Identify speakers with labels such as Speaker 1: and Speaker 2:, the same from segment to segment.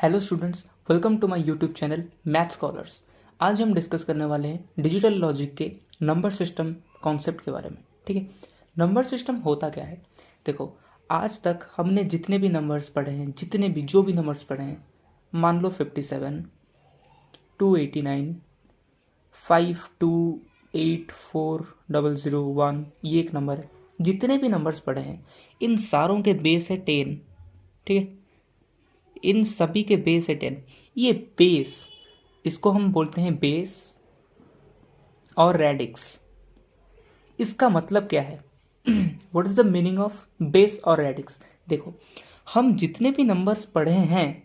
Speaker 1: Hello students, welcome to my YouTube channel math scholars. आज हम discuss करने वाले हैं डिजिटल लॉजिक के नंबर सिस्टम कॉन्सेप्ट के बारे में। ठीक है, नंबर सिस्टम होता क्या है? देखो, आज तक हमने जितने भी नंबर्स पढ़े हैं, जो भी नंबर्स पढ़े हैं, मान लो 57, 289, 52840001, ये एक नंबर है। जितने भी नंबर्स पढ़े हैं, इन सारों के बेस है 10। ठीक है, इन सभी के बेस है 10। ये बेस, इसको हम बोलते हैं बेस और रेडिक्स। इसका मतलब क्या है? What is the meaning of base और रेडिक्स? देखो, हम जितने भी नंबर्स पढ़े हैं,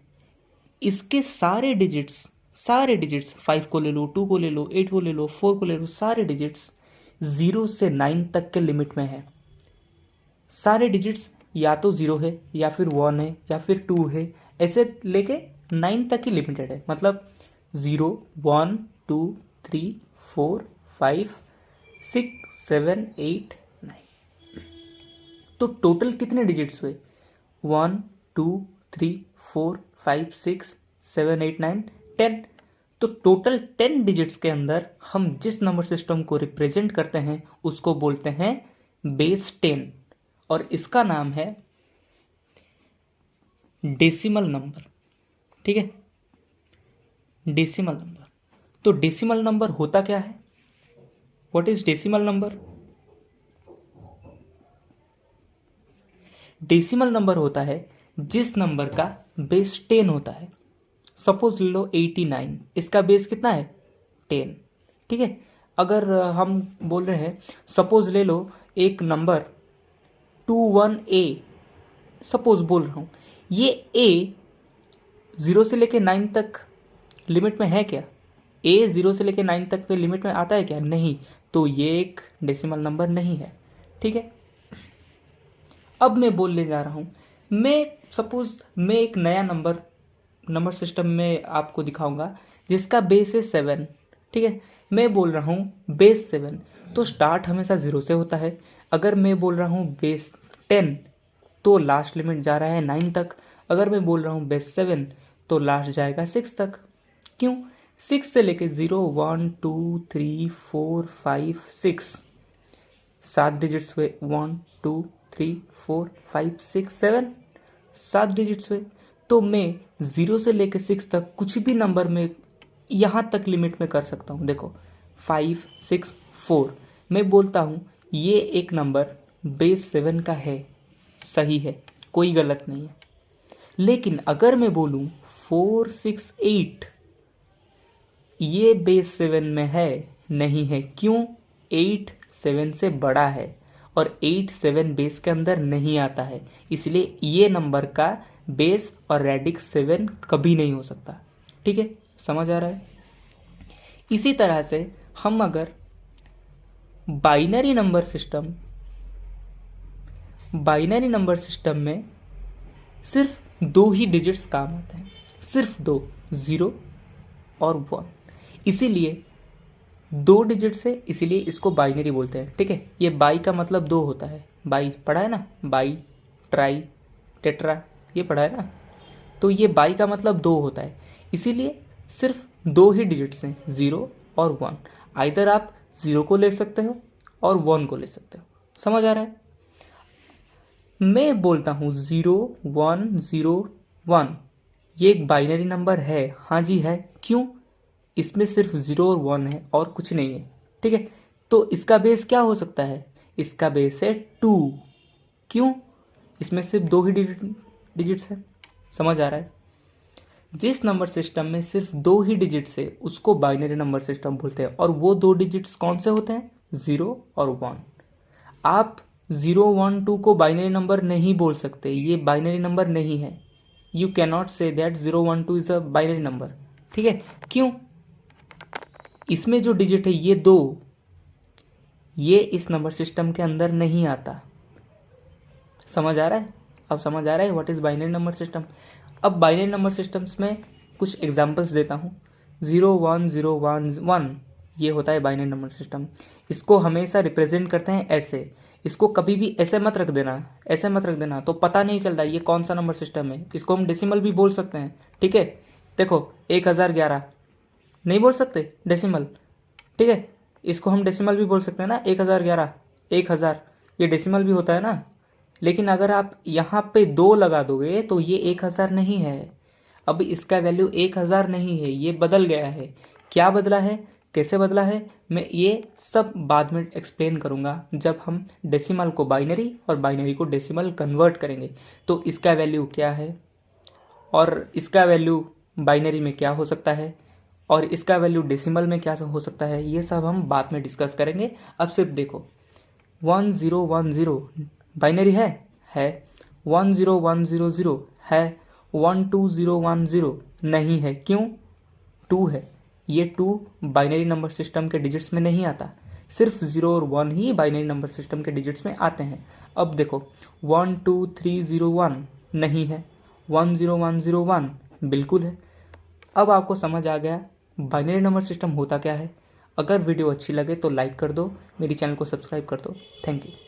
Speaker 1: इसके सारे डिजिट्स 5 को ले लो, 2 को ले लो, 8 को ले लो, 4 को ले लो, सारे डिजिट्स 0 से 9 तक के लिमिट में है। सारे डिजिट्स या तो 0 है, या फिर 1 है, या फिर 2 है, ऐसे लेके 9 तक ही लिमिटेड है। मतलब 0, 1, 2, 3, 4, 5, 6, 7, 8, 9। तो टोटल कितने डिजिट्स हुए? 1, 2, 3, 4, 5, 6, 7, 8, 9, 10। तो टोटल 10 डिजिट्स के अंदर हम जिस नंबर सिस्टम को रिप्रेजेंट करते हैं उसको बोलते हैं बेस 10, और इसका नाम है डेसिमल नंबर। ठीक है, डेसिमल नंबर। तो डेसिमल नंबर होता क्या है? What is decimal number? Decimal number होता है जिस नंबर का बेस 10 होता है। सपोज ले लो 89, इसका बेस कितना है? 10। ठीक है, अगर हम बोल रहे हैं, सपोज ले लो एक नंबर 21A, सपोज बोल रहा हूँ, ये ए 0 से लेके 9 तक लिमिट में है क्या? ए 0 से लेके 9 तक के लिमिट में आता है क्या? नहीं। तो ये एक डेसिमल नंबर नहीं है। ठीक है, अब मैं बोलने जा रहा हूँ, मैं एक नया नंबर सिस्टम में आपको दिखाऊंगा जिसका बेस है 7। ठीक है, मैं बोल रहा हूँ बेस 7, तो स्टार्ट हमेशा 0 से होता है। अगर मैं बोल रहा हूँ बेस 10, तो लास्ट लिमिट जा रहा है 9 तक। अगर मैं बोल रहा हूँ बेस 7, तो लास्ट जाएगा 6 तक। क्यों? 6 से लेके 0, 1, 2, 3, 4, 5, 6, 7 डिजिट्स हुए। 1, 2, 3, 4, 5, 6, 7, 7 डिजिट्स हुए। तो मैं 0 से लेके 6 तक कुछ भी नंबर में यहाँ तक लिमिट में कर सकता हूँ। देखो, 5, 6, 4, मैं बोलता हूँ ये एक नंबर बेस 7 का है, सही है, कोई गलत नहीं है। लेकिन अगर मैं बोलूँ 4, 6, 8, ये बेस 7 में है, नहीं है। क्यों? 8 7 से बड़ा है, और 8 7 बेस के अंदर नहीं आता है, इसलिए ये नंबर का बेस और रेडिक्स 7 कभी नहीं हो सकता। ठीक है, समझ आ रहा है? इसी तरह से हम अगर बाइनरी नंबर सिस्टम में सिर्फ 2 ही डिजिट्स काम आते हैं, सिर्फ 2, 0 और 1। इसीलिए 2 डिजिट से, इसीलिए इसको बाइनरी बोलते हैं। ठीक है, ये बाई का मतलब 2 होता है। बाई पढ़ा है ना, बाई, ट्राई, टेट्रा, ये पढ़ा है ना। तो ये बाई का मतलब 2 होता है, इसीलिए सिर्फ 2 ही डिजिट्स हैं, 0 और 1। आइदर आप 0 को ले सकते हो और 1 को ले सकते हो। समझ आ रहा है? मैं बोलता हूँ 0, 1, 0, 1, ये एक बाइनरी नंबर है। हाँ जी है। क्यों? इसमें सिर्फ 0 और 1 है और कुछ नहीं है। ठीक है, तो इसका बेस क्या हो सकता है? इसका बेस है 2। क्यों? इसमें सिर्फ 2 ही डिजिट्स है। समझ आ रहा है? जिस नंबर सिस्टम में सिर्फ 2 ही डिजिट्स है उसको बाइनरी नंबर सिस्टम बोलते हैं, और वो 2 डिजिट्स कौन से होते हैं? 0 और 1। आप 0, 1, 2 को बाइनरी नंबर नहीं बोल सकते, ये बाइनरी नंबर नहीं है। You cannot say that 0, 1, 2 is a binary number. ठीक है, क्यों? इसमें जो डिजिट है ये 2, ये इस नंबर सिस्टम के अंदर नहीं आता। समझ आ रहा है? अब समझ आ रहा है what is binary number system. अब बाइनरी नंबर सिस्टम्स में कुछ एग्जांपल्स देता हूँ। 0, 1, 0, 1, 1, ये होता है बाइनरी नंबर सिस्टम। इसको हमेशा रिप्रेजेंट करते हैं ऐसे, इसको कभी भी ऐसे मत रख देना, ऐसे मत रख देना, तो पता नहीं चलता ये कौन सा नंबर सिस्टम है। इसको हम डेसिमल भी बोल सकते हैं, ठीक है। देखो 1011 नहीं बोल सकते डेसिमल, ठीक है। इसको हम डेसिमल भी बोल सकते हैं ना, 1011, 1000, ये डेसिमल भी होता है ना। लेकिन अगर आप यहाँ पे 2 लगा दोगे तो ये 1000 नहीं है। अब इसका वैल्यू 1000 नहीं है, ये बदल गया है। क्या बदला है, कैसे बदला है, मैं ये सब बाद में एक्सप्लेन करूँगा जब हम डेसिमल को बाइनरी और बाइनरी को डेसिमल कन्वर्ट करेंगे। तो इसका वैल्यू क्या है और इसका वैल्यू बाइनरी में क्या हो सकता है और इसका वैल्यू डेसिमल में क्या हो सकता है, ये सब हम बाद में डिस्कस करेंगे। अब सिर्फ देखो 1010 बाइनरी है 10100 है, 12010 नहीं है, क्यों, 2 है। ये 2 बाइनरी नंबर सिस्टम के डिजिट्स में नहीं आता, सिर्फ 0 और 1 ही बाइनरी नंबर सिस्टम के डिजिट्स में आते हैं। अब देखो 12301 नहीं है, 10101 बिल्कुल है। अब आपको समझ आ गया बाइनरी नंबर सिस्टम होता क्या है। अगर वीडियो अच्छी लगे तो लाइक कर दो, मेरी चैनल को सब्सक्राइब कर दो। Thank you.